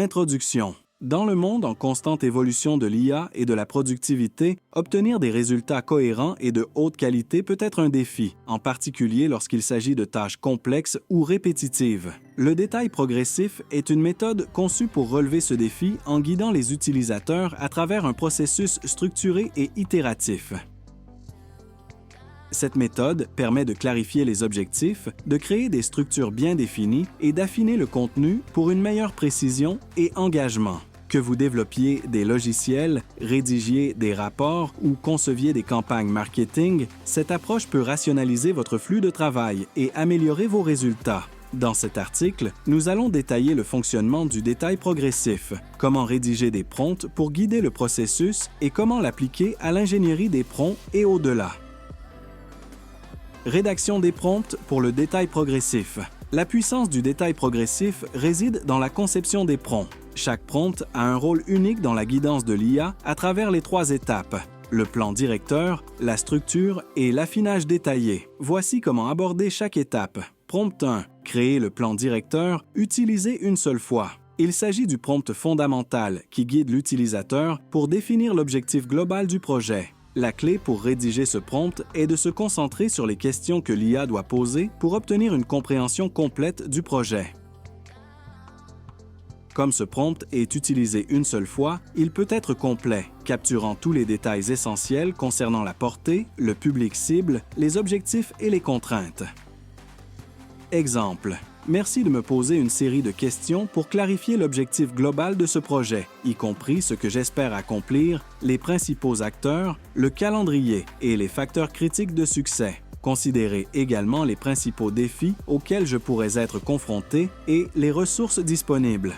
Introduction. Dans le monde en constante évolution de l'IA et de la productivité, obtenir des résultats cohérents et de haute qualité peut être un défi, en particulier lorsqu'il s'agit de tâches complexes ou répétitives. Le détail progressif est une méthode conçue pour relever ce défi en guidant les utilisateurs à travers un processus structuré et itératif. Cette méthode permet de clarifier les objectifs, de créer des structures bien définies et d'affiner le contenu pour une meilleure précision et engagement. Que vous développiez des logiciels, rédigiez des rapports ou conceviez des campagnes marketing, cette approche peut rationaliser votre flux de travail et améliorer vos résultats. Dans cet article, nous allons détailler le fonctionnement du détail progressif, comment rédiger des prompts pour guider le processus et comment l'appliquer à l'ingénierie des prompts et au-delà. Rédaction des prompts pour le détail progressif. La puissance du détail progressif réside dans la conception des prompts. Chaque prompt a un rôle unique dans la guidance de l'IA à travers les 3 étapes: le plan directeur, la structure et l'affinage détaillé. Voici comment aborder chaque étape. Prompt 1. Créer le plan directeur, utilisé une seule fois. Il s'agit du prompt fondamental qui guide l'utilisateur pour définir l'objectif global du projet. La clé pour rédiger ce prompt est de se concentrer sur les questions que l'IA doit poser pour obtenir une compréhension complète du projet. Comme ce prompt est utilisé une seule fois, il peut être complet, capturant tous les détails essentiels concernant la portée, le public cible, les objectifs et les contraintes. Exemple. Merci de me poser une série de questions pour clarifier l'objectif global de ce projet, y compris ce que j'espère accomplir, les principaux acteurs, le calendrier et les facteurs critiques de succès. Considérez également les principaux défis auxquels je pourrais être confronté et les ressources disponibles.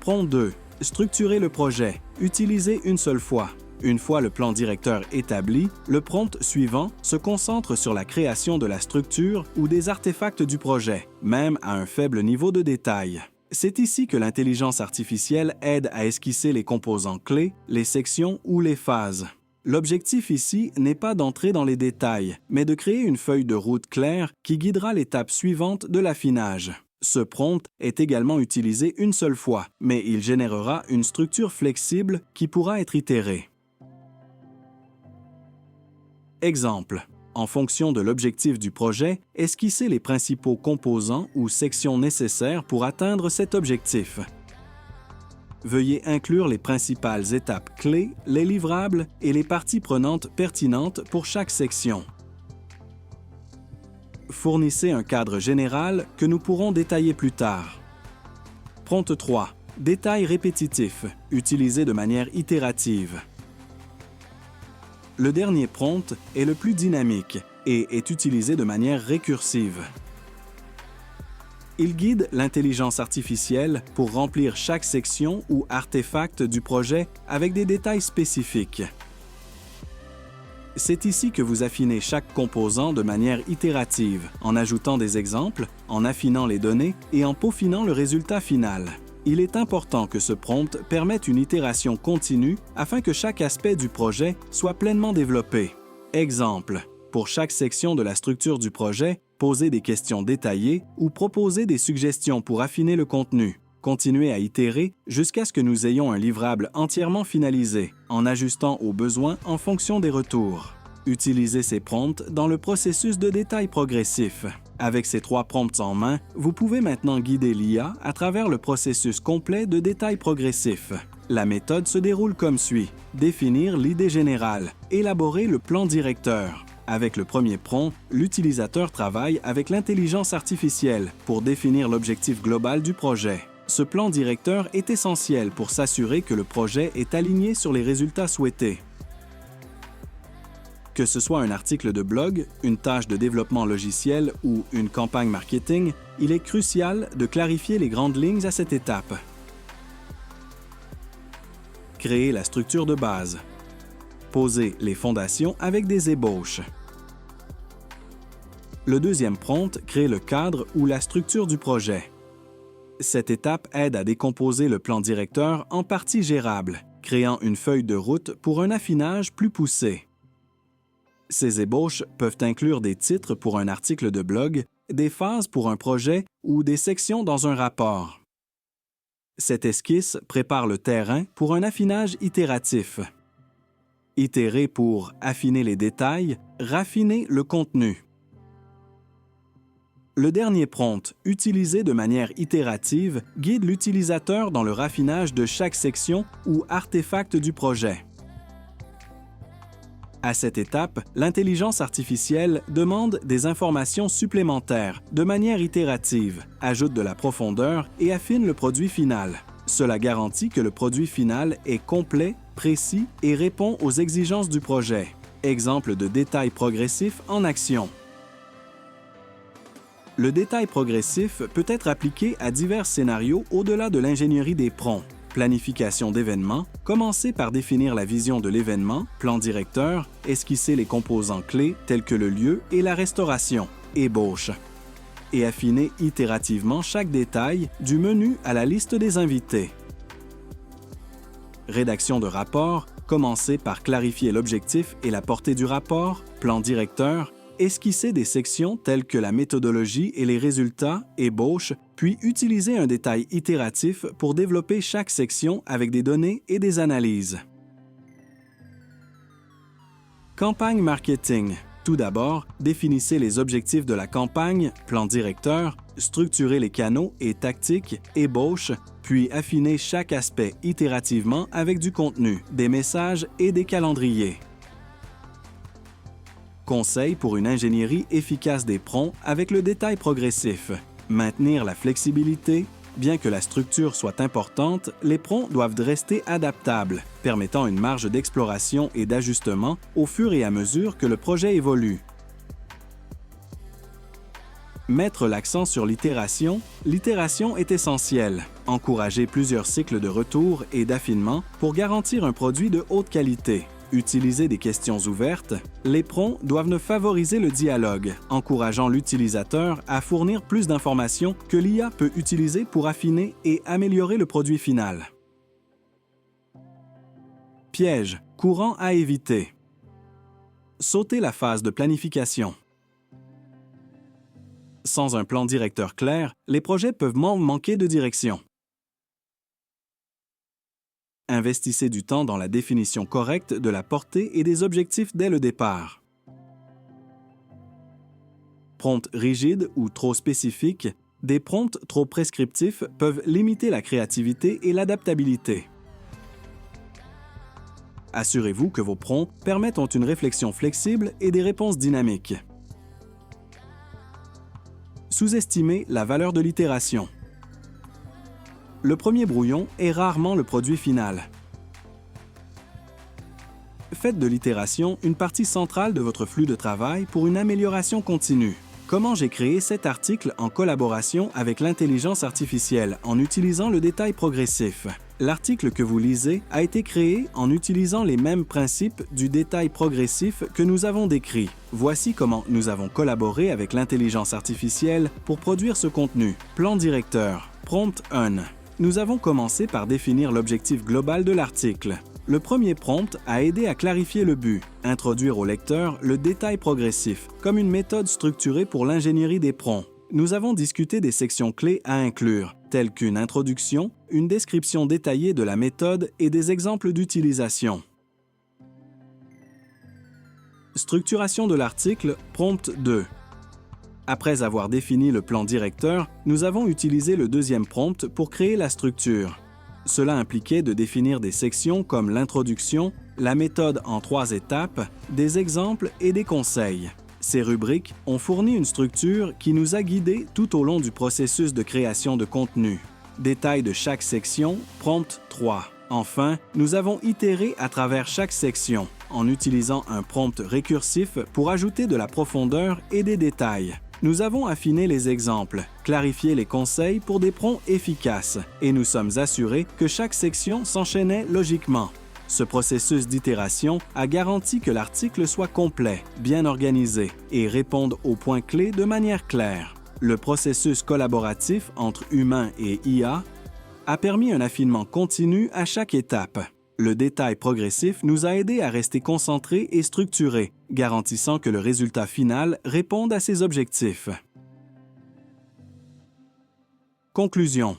Prompt 2. Structurer le projet. Utilisez une seule fois. Une fois le plan directeur établi, le prompt suivant se concentre sur la création de la structure ou des artefacts du projet, même à un faible niveau de détail. C'est ici que l'intelligence artificielle aide à esquisser les composants clés, les sections ou les phases. L'objectif ici n'est pas d'entrer dans les détails, mais de créer une feuille de route claire qui guidera l'étape suivante de l'affinage. Ce prompt est également utilisé une seule fois, mais il générera une structure flexible qui pourra être itérée. Exemple. En fonction de l'objectif du projet, esquissez les principaux composants ou sections nécessaires pour atteindre cet objectif. Veuillez inclure les principales étapes clés, les livrables et les parties prenantes pertinentes pour chaque section. Fournissez un cadre général que nous pourrons détailler plus tard. Prompt 3. Détail répétitif, utilisé de manière itérative. Le dernier prompt est le plus dynamique et est utilisé de manière récursive. Il guide l'intelligence artificielle pour remplir chaque section ou artefact du projet avec des détails spécifiques. C'est ici que vous affinez chaque composant de manière itérative, en ajoutant des exemples, en affinant les données et en peaufinant le résultat final. Il est important que ce prompt permette une itération continue afin que chaque aspect du projet soit pleinement développé. Exemple. Pour chaque section de la structure du projet, posez des questions détaillées ou proposez des suggestions pour affiner le contenu. Continuez à itérer jusqu'à ce que nous ayons un livrable entièrement finalisé, en ajustant aux besoins en fonction des retours. Utilisez ces prompts dans le processus de détail progressif. Avec ces 3 prompts en main, vous pouvez maintenant guider l'IA à travers le processus complet de détail progressif. La méthode se déroule comme suit. Définir l'idée générale. Élaborer le plan directeur. Avec le premier prompt, l'utilisateur travaille avec l'intelligence artificielle pour définir l'objectif global du projet. Ce plan directeur est essentiel pour s'assurer que le projet est aligné sur les résultats souhaités. Que ce soit un article de blog, une tâche de développement logiciel ou une campagne marketing, il est crucial de clarifier les grandes lignes à cette étape. Créer la structure de base. Poser les fondations avec des ébauches. Le deuxième prompt crée le cadre ou la structure du projet. Cette étape aide à décomposer le plan directeur en parties gérables, créant une feuille de route pour un affinage plus poussé. Ces ébauches peuvent inclure des titres pour un article de blog, des phases pour un projet ou des sections dans un rapport. Cette esquisse prépare le terrain pour un affinage itératif. Itérer pour affiner les détails, raffiner le contenu. Le dernier prompt, utilisé de manière itérative, guide l'utilisateur dans le raffinage de chaque section ou artefact du projet. À cette étape, l'intelligence artificielle demande des informations supplémentaires de manière itérative, ajoute de la profondeur et affine le produit final. Cela garantit que le produit final est complet, précis et répond aux exigences du projet. Exemple de détail progressif en action. Le détail progressif peut être appliqué à divers scénarios au-delà de l'ingénierie des prompts. Planification d'événements, commencer par définir la vision de l'événement, plan directeur, esquisser les composants clés tels que le lieu et la restauration, ébauche. Et affiner itérativement chaque détail, du menu à la liste des invités. Rédaction de rapport, commencer par clarifier l'objectif et la portée du rapport, plan directeur, esquisser des sections telles que la méthodologie et les résultats, ébauche, puis utiliser un détail itératif pour développer chaque section avec des données et des analyses. Campagne marketing. Tout d'abord, définissez les objectifs de la campagne, plan directeur, structurez les canaux et tactiques, ébauche, puis affinez chaque aspect itérativement avec du contenu, des messages et des calendriers. Conseil pour une ingénierie efficace des prompts avec le détail progressif. Maintenir la flexibilité. Bien que la structure soit importante, les prompts doivent rester adaptables, permettant une marge d'exploration et d'ajustement au fur et à mesure que le projet évolue. Mettre l'accent sur l'itération. L'itération est essentielle. Encourager plusieurs cycles de retour et d'affinement pour garantir un produit de haute qualité. Utiliser des questions ouvertes, les prompts doivent favoriser le dialogue, encourageant l'utilisateur à fournir plus d'informations que l'IA peut utiliser pour affiner et améliorer le produit final. Piège, courant à éviter. Sauter la phase de planification. Sans un plan directeur clair, les projets peuvent manquer de direction. Investissez du temps dans la définition correcte de la portée et des objectifs dès le départ. Prompts rigides ou trop spécifiques, des prompts trop prescriptifs peuvent limiter la créativité et l'adaptabilité. Assurez-vous que vos prompts permettent une réflexion flexible et des réponses dynamiques. Sous-estimez la valeur de l'itération. Le premier brouillon est rarement le produit final. Faites de l'itération une partie centrale de votre flux de travail pour une amélioration continue. Comment j'ai créé cet article en collaboration avec l'intelligence artificielle en utilisant le détail progressif? L'article que vous lisez a été créé en utilisant les mêmes principes du détail progressif que nous avons décrits. Voici comment nous avons collaboré avec l'intelligence artificielle pour produire ce contenu. Plan directeur, prompt 1. Nous avons commencé par définir l'objectif global de l'article. Le premier prompt a aidé à clarifier le but, introduire au lecteur le détail progressif, comme une méthode structurée pour l'ingénierie des prompts. Nous avons discuté des sections clés à inclure, telles qu'une introduction, une description détaillée de la méthode et des exemples d'utilisation. Structuration de l'article, prompt 2. Après avoir défini le plan directeur, nous avons utilisé le deuxième prompt pour créer la structure. Cela impliquait de définir des sections comme l'introduction, la méthode en 3 étapes, des exemples et des conseils. Ces rubriques ont fourni une structure qui nous a guidés tout au long du processus de création de contenu. Détail de chaque section, prompt 3. Enfin, nous avons itéré à travers chaque section, en utilisant un prompt récursif pour ajouter de la profondeur et des détails. Nous avons affiné les exemples, clarifié les conseils pour des prompts efficaces, et nous sommes assurés que chaque section s'enchaînait logiquement. Ce processus d'itération a garanti que l'article soit complet, bien organisé et réponde aux points clés de manière claire. Le processus collaboratif entre humains et IA a permis un affinement continu à chaque étape. Le détail progressif nous a aidés à rester concentrés et structurés, garantissant que le résultat final réponde à ces objectifs. Conclusion.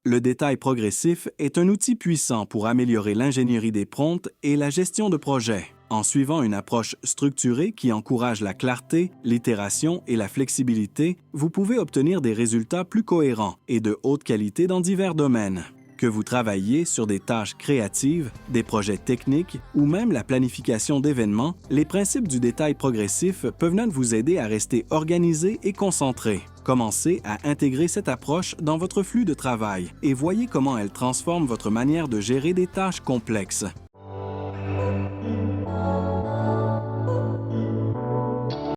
Le détail progressif est un outil puissant pour améliorer l'ingénierie des prompts et la gestion de projets. En suivant une approche structurée qui encourage la clarté, l'itération et la flexibilité, vous pouvez obtenir des résultats plus cohérents et de haute qualité dans divers domaines. Que vous travailliez sur des tâches créatives, des projets techniques ou même la planification d'événements, les principes du détail progressif peuvent vous aider à rester organisé et concentré. Commencez à intégrer cette approche dans votre flux de travail et voyez comment elle transforme votre manière de gérer des tâches complexes.